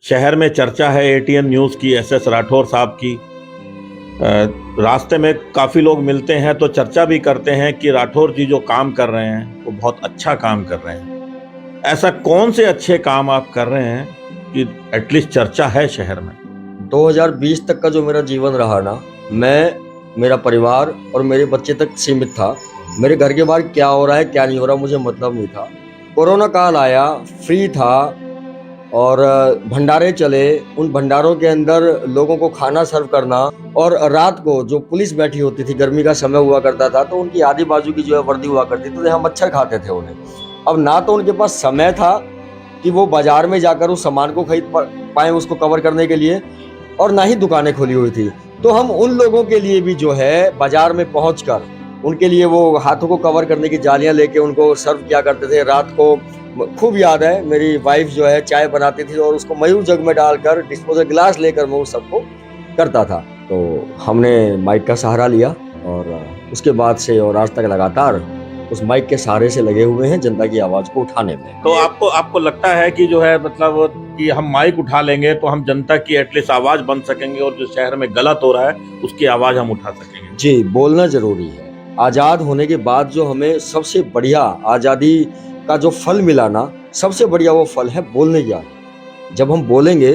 शहर में चर्चा है एटीएन न्यूज़ की, एसएस राठौर साहब की। रास्ते में काफ़ी लोग मिलते हैं तो चर्चा भी करते हैं कि राठौर जी जो काम कर रहे हैं वो बहुत अच्छा काम कर रहे हैं। ऐसा कौन से अच्छे काम आप कर रहे हैं कि एटलीस्ट चर्चा है शहर में? 2020 तक का जो मेरा जीवन रहा ना, मेरा परिवार और मेरे बच्चे तक सीमित था। मेरे घर के बाहर क्या हो रहा है क्या नहीं हो रहा मुझे मतलब नहीं था। कोरोना काल आया, फ्री था और भंडारे चले। उन भंडारों के अंदर लोगों को खाना सर्व करना, और रात को जो पुलिस बैठी होती थी, गर्मी का समय हुआ करता था, तो उनकी आधी बाजू की जो है वर्दी हुआ करती थी, तो यहाँ मच्छर खाते थे उन्हें। अब ना तो उनके पास समय था कि वो बाजार में जाकर उस सामान को खरीद पाए उसको कवर करने के लिए, और ना ही दुकानें खुली हुई थी। तो हम उन लोगों के लिए भी जो है बाजार में पहुंचकर उनके लिए वो हाथों को कवर करने की जालियां लेके उनको सर्व किया करते थे। रात को खूब याद है, मेरी वाइफ जो है चाय बनाती थी और उसको मयूर जग में डालकर डिस्पोजल गिलास लेकर मैं उस सबको करता था। तो हमने माइक का सहारा लिया और उसके बाद से और आज तक लगातार उस माइक के सहारे से लगे हुए हैं जनता की आवाज को उठाने में। तो आपको लगता है कि जो है मतलब कि हम माइक उठा लेंगे तो हम जनता की एटलीस्ट आवाज बन सकेंगे और जो शहर में गलत हो रहा है उसकी आवाज हम उठा सकेंगे? जी, बोलना जरूरी है। आजाद होने के बाद जो हमें सबसे बढ़िया आजादी का जो फल मिला ना, सबसे बढ़िया वो फल है बोलने की आदत। जब हम बोलेंगे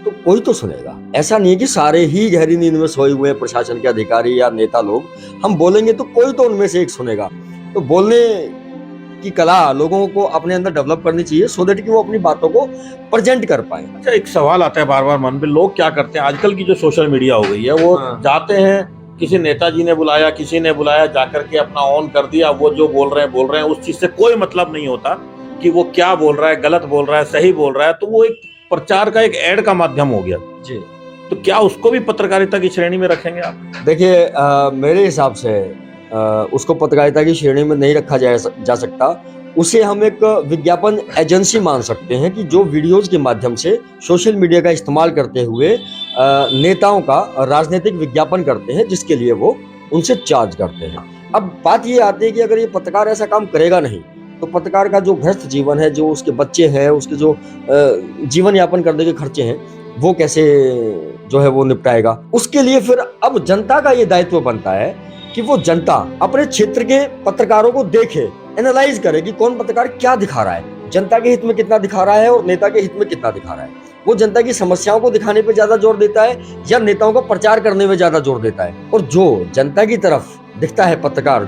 तो कोई तो सुनेगा। ऐसा नहीं है कि सारे ही गहरी नींद में सोए हुए हैं प्रशासन के अधिकारी या नेता लोग। हम बोलेंगे तो कोई तो उनमें से एक सुनेगा। तो बोलने की कला लोगों को अपने अंदर डेवलप करनी चाहिए, सो दैट कि वो अपनी बातों को प्रेजेंट कर पाए। अच्छा, एक सवाल आता है बार बार मन में, लोग क्या करते हैं आजकल की जो सोशल मीडिया हो गई है, वो जाते हैं, किसी नेताजी ने बुलाया, किसी ने बुलाया, जाकर के अपना ऑन कर दिया, वो जो बोल रहे हैं उस चीज से कोई मतलब नहीं होता कि वो क्या बोल रहा है, गलत बोल रहा है, सही बोल रहा है। तो वो एक प्रचार का एक एड का माध्यम हो गया जी। तो क्या उसको भी पत्रकारिता की श्रेणी में रखेंगे आप? देखिए, मेरे हिसाब से उसको पत्रकारिता की श्रेणी में नहीं रखा जा सकता। उसे हम एक विज्ञापन एजेंसी मान सकते हैं कि जो वीडियोज के माध्यम से सोशल मीडिया का इस्तेमाल करते हुए नेताओं का राजनीतिक विज्ञापन करते हैं, जिसके लिए वो उनसे चार्ज करते हैं। अब बात ये आती है कि अगर ये पत्रकार ऐसा काम करेगा नहीं तो पत्रकार का जो गृहस्थ जीवन है, जो उसके बच्चे हैं, उसके जो जीवन यापन करने के खर्चे हैं, वो कैसे जो है वो निपटाएगा? उसके लिए फिर अब जनता का ये दायित्व बनता है कि वो जनता अपने क्षेत्र के पत्रकारों को देखे, एनालाइज करे कि कौन पत्रकार क्या दिखा रहा है, जनता के हित में कितना दिखा रहा है और नेता के हित में कितना दिखा रहा है। वो जनता की समस्याओं को दिखाने पे ज्यादा जोर देता है या नेताओं का प्रचार करने में ज्यादा जोर देता है? और जो जनता की तरफ दिखता है पत्रकार,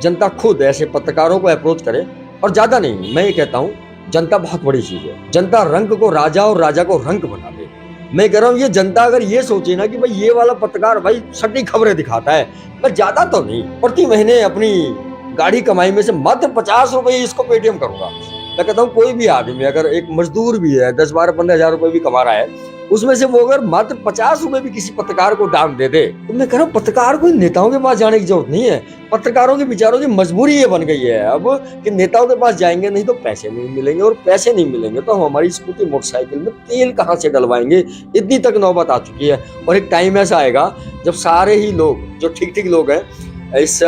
जनता खुद ऐसे पत्रकारों को अप्रोच करे। और ज्यादा नहीं, मैं ये कहता हूँ जनता बहुत बड़ी चीज है। जनता रंग को राजा और राजा को रंग बना दे। मैं कह रहा हूँ ये जनता अगर ये सोचे ना कि भाई ये वाला पत्रकार भाई सटीक खबरें दिखाता है, मैं ज्यादा तो नहीं, प्रति महीने अपनी गाड़ी कमाई में से मात्र 50 रुपए इसको पेटीएम करूंगा। मैं कहता हूँ कोई भी आदमी, अगर एक मजदूर भी है 10, 12, 15 हजार रुपए भी कमा रहा है, उसमें से वो अगर मात्र 50 रुपए भी किसी पत्रकार को दान दे दे, तो मैं कह रहा हूँ पत्रकार को नेताओं के पास जाने की जरूरत नहीं है। पत्रकारों के बेचारों की मजबूरी ये बन गई है अब कि नेताओं के पास जाएंगे नहीं तो पैसे नहीं मिलेंगे, और पैसे नहीं मिलेंगे तो हम हमारी स्कूटी मोटरसाइकिल में तेल कहाँ से डलवाएंगे, इतनी तक नौबत आ चुकी है। और एक टाइम ऐसा आएगा जब सारे ही लोग जो ठीक लोग हैं इस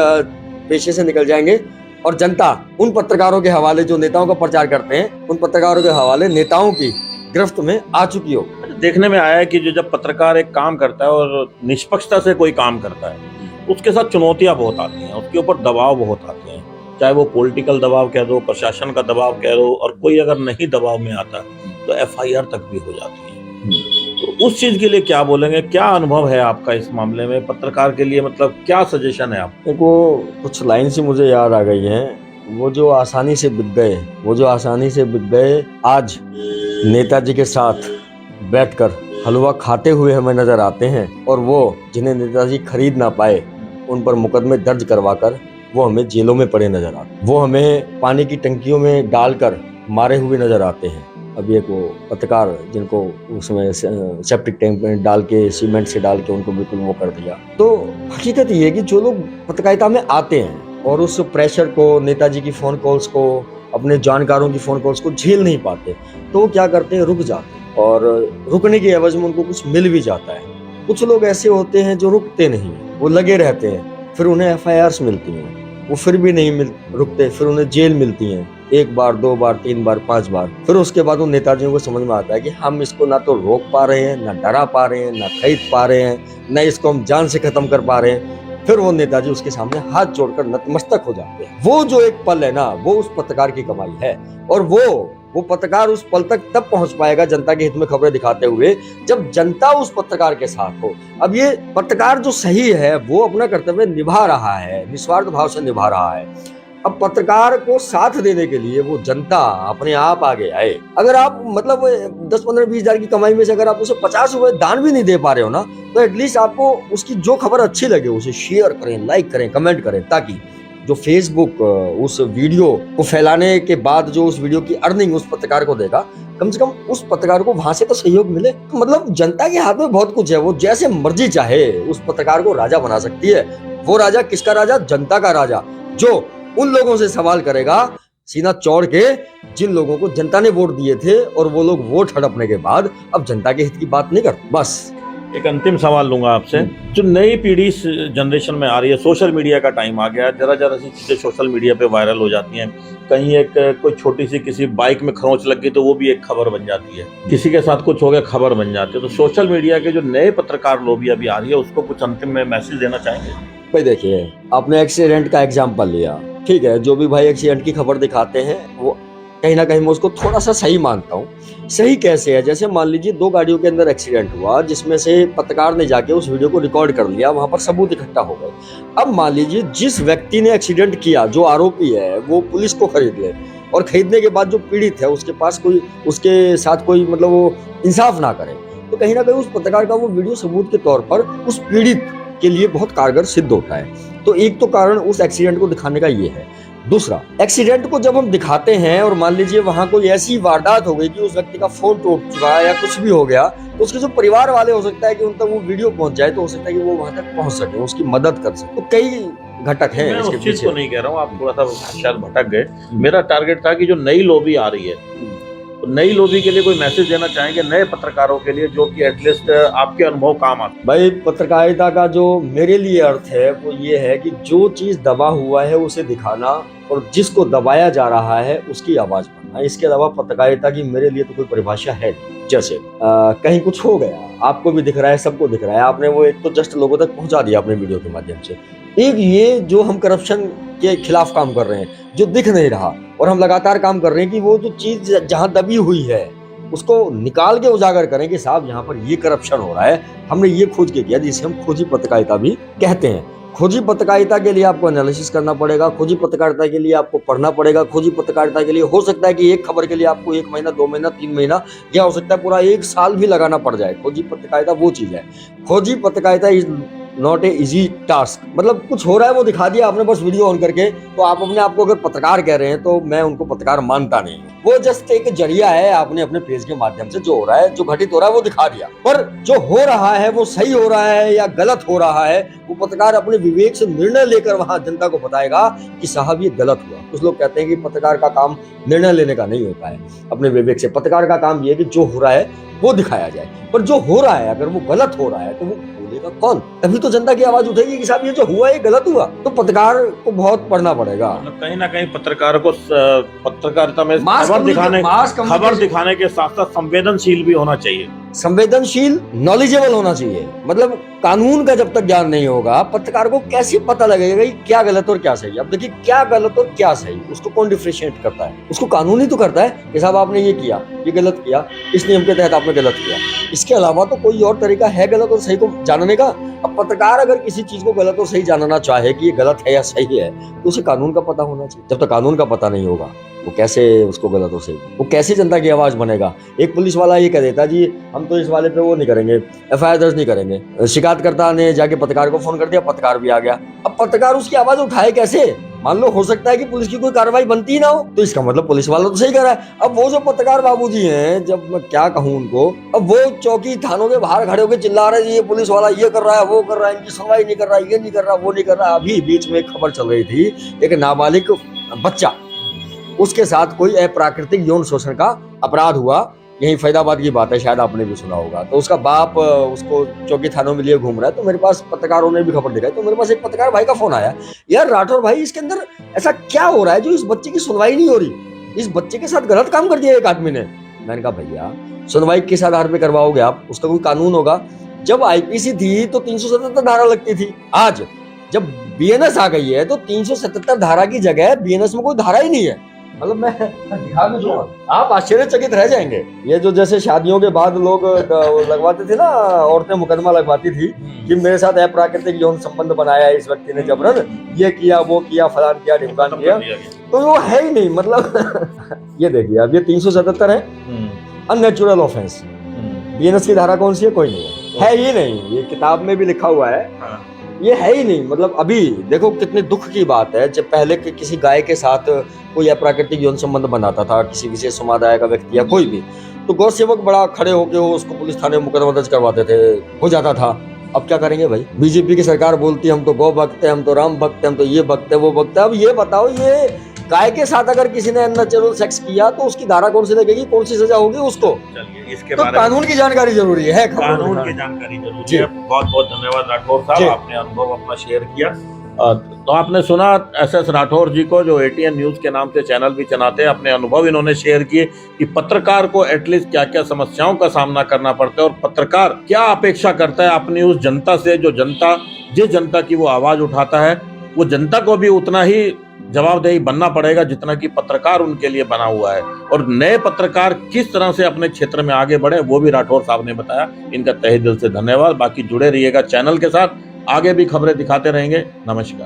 पेशे से निकल जाएंगे और जनता उन पत्रकारों के हवाले जो नेताओं का प्रचार करते हैं, उन पत्रकारों के हवाले नेताओं की गिरफ्त में आ चुकी हो। देखने में आया है कि जब पत्रकार एक काम करता है और निष्पक्षता से कोई काम करता है, उसके साथ चुनौतियां बहुत आती हैं, उसके ऊपर दबाव बहुत आते हैं, चाहे वो पॉलिटिकल दबाव कह दो, प्रशासन का दबाव कह दो, और कोई अगर नहीं दबाव में आता तो एफआईआर तक भी हो जाती है। तो उस चीज के लिए क्या बोलेंगे? क्या अनुभव है आपका इस मामले में? पत्रकार के लिए मतलब क्या सजेशन है आप? देखो, कुछ लाइन से मुझे याद आ गई है। वो जो आसानी से बिक गए आज नेताजी के साथ बैठकर हलवा खाते हुए हमें नजर आते हैं, और वो जिन्हें नेताजी खरीद ना पाए उन पर मुकदमे दर्ज करवाकर वो हमें जेलों में पड़े नजर आते हैं। वो हमें पानी की टंकियों में डालकर मारे हुए नजर आते हैं। अभी एक वो पत्रकार जिनको उसमें सेप्टिक टैंक में डाल के, सीमेंट से डाल के उनको बिल्कुल वो कर दिया। तो हकीकत ये है कि जो लोग पत्रकारिता में आते हैं और उस प्रेशर को, नेताजी की फोन कॉल्स को, अपने जानकारों की फोन कॉल्स को झेल नहीं पाते, तो वो क्या करते हैं, रुक जाते हैं। और रुकने की एवज में उनको कुछ मिल भी जाता है। कुछ लोग ऐसे होते हैं जो रुकते नहीं, वो लगे रहते हैं, फिर उन्हें एफआईआर्स मिलती हैं, वो फिर भी नहीं रुकते, फिर उन्हें जेल मिलती है। 1 बार 2 बार 3 बार 5 बार, फिर उसके बाद उन नेताजियों को समझ में आता है कि हम इसको ना तो रोक पा रहे हैं, ना डरा पा रहे हैं, ना खरीद पा रहे हैं, ना इसको हम जान से खत्म कर पा रहे हैं। फिर वो नेताजी उसके सामने हाथ जोड़कर नतमस्तक हो जाते हैं। वो जो एक पल है ना, वो उस पत्रकार की कमाई है। और वो पत्रकार उस पल तक तब पहुंच पाएगा जनता के हित में खबरें दिखाते हुए जब जनता उस पत्रकार के साथ हो। अब ये पत्रकार जो सही है वो अपना कर्तव्य निभा रहा है, निस्वार्थ भाव से निभा रहा है। अब पत्रकार को साथ देने के लिए वो जनता अपने आप आगे आए। अगर आप मतलब 10, 15, 20 हजार की कमाई में से अगर आप उसे 50 रुपए दान भी नहीं दे पा रहे हो ना, तो एटलीस्ट आपको उसकी जो खबर अच्छी लगे उसे शेयर करें, लाइक करें, कमेंट करें, ताकि जो फेसबुक उस वीडियो को फैलाने के बाद जो उस वीडियो की अर्निंग उस पत्रकार को देगा, कम से कम उस पत्रकार को वहां से तो सहयोग मिले। मतलब जनता के हाथ में बहुत कुछ है, वो जैसे मर्जी चाहे उस पत्रकार को राजा बना सकती है। वो राजा किसका राजा? जनता का राजा, जो उन लोगों से सवाल करेगा सीना चौड़ के जिन लोगों को जनता ने वोट दिए थे, और वो लोग वोट हड़पने के बाद अब जनता के हित की बात नहीं करते। बस एक अंतिम सवाल लूंगा आपसे। जो नई पीढ़ी जनरेशन में आ रही है, सोशल मीडिया का टाइम आ गया, जरा जरा सी चीजें सोशल मीडिया पे वायरल हो जाती हैं। कहीं एक कोई छोटी सी किसी बाइक में खरोंच लग गई तो वो भी एक खबर बन जाती है, किसी के साथ कुछ हो गया खबर बन जाती है। तो सोशल मीडिया के जो नए पत्रकार लोबी अभी आ रही है, उसको कुछ अंतिम में मैसेज देना चाहेंगे? भाई देखिए, आपने एक्सीडेंट का एग्जाम्पल लिया, ठीक है, जो भी भाई एक्सीडेंट की खबर दिखाते हैं वो कहीं ना कहीं मैं उसको थोड़ा सा सही मानता हूँ। सही कैसे है? जैसे मान लीजिए 2 गाड़ियों के अंदर एक्सीडेंट हुआ, जिसमें से पत्रकार ने जाके उस वीडियो को रिकॉर्ड कर लिया, वहां पर सबूत इकट्ठा हो गए। अब मान लीजिए जिस व्यक्ति ने एक्सीडेंट किया, जो आरोपी है, वो पुलिस को खरीद ले, और खरीदने के बाद जो पीड़ित है उसके पास कोई, उसके साथ कोई मतलब वो इंसाफ ना करे, तो कहीं ना कहीं उस पत्रकार का वो वीडियो सबूत के तौर पर उस पीड़ित के लिए बहुत कारगर सिद्ध होता है। तो एक तो कारण उस एक्सीडेंट को दिखाने का ये है। दूसरा, एक्सीडेंट को जब हम दिखाते हैं और मान लीजिए वहां कोई ऐसी वारदात हो गई कि उस व्यक्ति का फोन टूट चुका है या कुछ भी हो गया, तो उसके जो परिवार वाले हो सकता है कि उन तक वो वीडियो पहुंच जाए, तो हो सकता है कि वो वहां तक पहुंच सके, उसकी मदद कर सके। तो कई घटक हैं इसके उस चीज पीछे। को नहीं कह रहा हूँ, आप थोड़ा सा शायद भटक गए। मेरा टारगेट था कि जो नई लॉबी आ रही है, तो नई लॉबी के लिए कोई मैसेज देना चाहेंगे नए पत्रकारों के लिए, जो कि एटलीस्ट आपके अनुभव काम आते? भाई पत्रकारिता का जो मेरे लिए अर्थ है वो ये है कि जो चीज दबा हुआ है उसे दिखाना, और जिसको दबाया जा रहा है उसकी आवाज बनना। इसके अलावा पत्रकारिता की मेरे लिए तो कोई परिभाषा है नहीं। जैसे कहीं कुछ हो गया, आपको भी दिख रहा है, सबको दिख रहा है, आपने वो एक तो जस्ट लोगों तक पहुंचा दिया अपने वीडियो के माध्यम से। एक ये जो हम करप्शन के खिलाफ काम कर रहे हैं, जो दिख नहीं रहा, और हम लगातार काम कर रहे हैं कि वो जो चीज जहां दबी हुई है उसको निकाल के उजागर करें कि साहब यहाँ पर ये करप्शन हो रहा है, हमने ये खोज के किया, जिसे हम खोजी पत्रकारिता भी कहते हैं। खोजी पत्रकारिता के लिए आपको एनालिसिस करना पड़ेगा, खोजी पत्रकारिता के लिए आपको पढ़ना पड़ेगा, खोजी पत्रकारिता के लिए हो सकता है कि एक खबर के लिए आपको 1 महीना, 2 महीना, 3 महीना, या हो सकता है पूरा 1 साल भी लगाना पड़ जाए। खोजी पत्रकारिता वो चीज है। खोजी पत्रकारिता is not a easy task. मतलब कुछ हो रहा है वो दिखा दिया आपने बस वीडियो ऑन करके, तो आप अपने आप को अगर पत्रकार कह रहे हैं तो मैं उनको पत्रकार मानता नहीं। वो जस्ट एक जरिया है, आपने अपने पेज के माध्यम से जो हो रहा है, जो घटित हो रहा है वो दिखा दिया, पर जो हो रहा है वो सही हो रहा है या गलत हो रहा है, वो पत्रकार अपने विवेक से निर्णय लेकर वहां जनता को बताएगा कि साहब ये गलत हुआ। कुछ लोग कहते हैं कि पत्रकार का काम निर्णय लेने का नहीं होता है अपने विवेक से, पत्रकार का काम ये है कि जो हो रहा है वो दिखाया जाए। पर जो हो रहा है अगर वो गलत हो रहा है तो वो बोलेगा कौन? तभी तो जनता की आवाज उठेगी कि साहब ये जो हुआ ये गलत हुआ। तो पत्रकार को बहुत पढ़ना पड़ेगा। कहीं ना कहीं पत्रकार को पत्रकारिता में खबर दिखाने के साथ साथ संवेदनशील भी होना चाहिए। संवेदनशील, नॉलेजेबल होना चाहिए। मतलब कानून का जब तक ज्ञान नहीं होगा, पत्रकार को कैसे पता लगेगा कि क्या गलत और क्या सही। अब देखिए, क्या गलत और क्या सही उसको कौन डिफरेंशिएट करता है? उसको कानून ही तो करता है कि साहब आपने ये किया, ये गलत किया, इस नियम के तहत आपने गलत किया। इसके अलावा तो कोई और तरीका है गलत और सही को जानने का? अब पत्रकार अगर किसी चीज को गलत और सही जानना चाहे कि ये गलत है या सही है, तो उसे कानून का पता होना चाहिए। जब तक कानून का पता नहीं होगा वो कैसे उसको गलत और सही, वो कैसे जनता की आवाज बनेगा? एक पुलिस वाला ये कह देता जी हम तो इस वाले पे वो नहीं करेंगे, FIR दर्ज नहीं करेंगे। शिकायतकर्ता ने जाके पत्रकार को फोन कर दिया, पत्रकार भी आ गया। अब पत्रकार उसकी आवाज उठाए कैसे? मान लो हो सकता है कि पुलिस की कोई कार्रवाई बनती ही ना हो, तो इसका मतलब पुलिस वाला तो सही कर रहा है। अब वो जो पत्रकार बाबूजी हैं, जब मैं क्या कहूँ उनको, अब वो चौकी थानों के बाहर खड़े होकर चिल्ला रहे हैं ये पुलिस वाला ये कर रहा है, वो कर रहा है, इनकी सुनवाई नहीं कर रहा, ये नहीं कर रहा, वो नहीं कर रहा। अभी बीच में एक खबर चल रही थी, एक नाबालिग बच्चा, उसके साथ कोई अप्राकृतिक यौन शोषण का अपराध हुआ। यही फैदाबाद की बात है, शायद आपने भी सुना होगा। तो उसका बाप उसको चौकी थानों में लिए घूम रहा है। तो मेरे पास पत्रकारों ने भी खबर दिखाई, तो मेरे पास एक पत्रकार भाई का फोन आया, यार राठौर भाई इसके अंदर ऐसा क्या हो रहा है जो इस बच्चे की सुनवाई नहीं हो रही? इस बच्चे के साथ गलत काम कर दिया एक आदमी ने। मैंने कहा भैया सुनवाई किस आधार पे करवाओगे आप, उसका कोई कानून होगा। जब आईपीसी थी तो 377 धारा लगती थी, आज जब बीएनएस आ गई है तो 377 धारा की जगह बीएनएस में कोई धारा ही नहीं है। मतलब मैं दिखा भी दूंगा, आप आश्चर्यचकित रह जाएंगे। ये जो जैसे शादियों के बाद लोग लगवाते थे ना, औरतें मुकदमा लगवाती थी कि मेरे साथ अप्राकृतिक यौन संबंध बनाया है इस व्यक्ति ने, जबरन ये किया वो किया फलान किया ढिमकान किया, तो वो है ही नहीं। मतलब ये देखिए अब ये 377 है अननेचुरल ऑफेंस, बीएनएस की धारा कौन सी है, कोई नहीं है ही नहीं। ये किताब में भी लिखा हुआ है, ये है ही नहीं। मतलब अभी देखो कितने दुख की बात है, जब पहले किसी गाय के साथ कोई अप्राकृतिक यौन संबंध बनाता था किसी विशेष समुदाय का व्यक्ति या कोई भी, तो गौ सेवक बड़ा खड़े होकर उसको पुलिस थाने में मुकदमा दर्ज करवाते थे, हो जाता था। अब क्या करेंगे भाई, बीजेपी की सरकार बोलती है हम तो गौ भक्त है, हम तो राम भक्त है, हम तो ये भक्त है वो भक्त है। अब ये बताओ, ये गाय के साथ अगर किसी ने अननेचुरल सेक्स किया तो उसकी धारा कौन सी लगेगी, कौन सी सजा होगी उसको। चलिए इसके तो बारे कानून की जानकारी जरूरी है, कानून की जानकारी जरूरी है। बहुत बहुत धन्यवाद राठौर साहब, आपने अनुभव अपना शेयर किया। तो आपने सुना एसएस राठौर जी को, जो एटीएन न्यूज के नाम से चैनल भी चलाते हैं। अपने अनुभव इन्होंने शेयर किए कि पत्रकार को एटलीस्ट क्या क्या समस्याओं का सामना करना पड़ता है और पत्रकार क्या अपेक्षा करता है अपनी उस जनता से, जो जनता जिस जनता की वो आवाज उठाता है, वो जनता को भी उतना ही जवाबदेही बनना पड़ेगा जितना कि पत्रकार उनके लिए बना हुआ है। और नए पत्रकार किस तरह से अपने क्षेत्र में आगे बढ़े वो भी राठौर साहब ने बताया। इनका तहे दिल से धन्यवाद। बाकी जुड़े रहिएगा चैनल के साथ, आगे भी खबरें दिखाते रहेंगे। नमस्कार।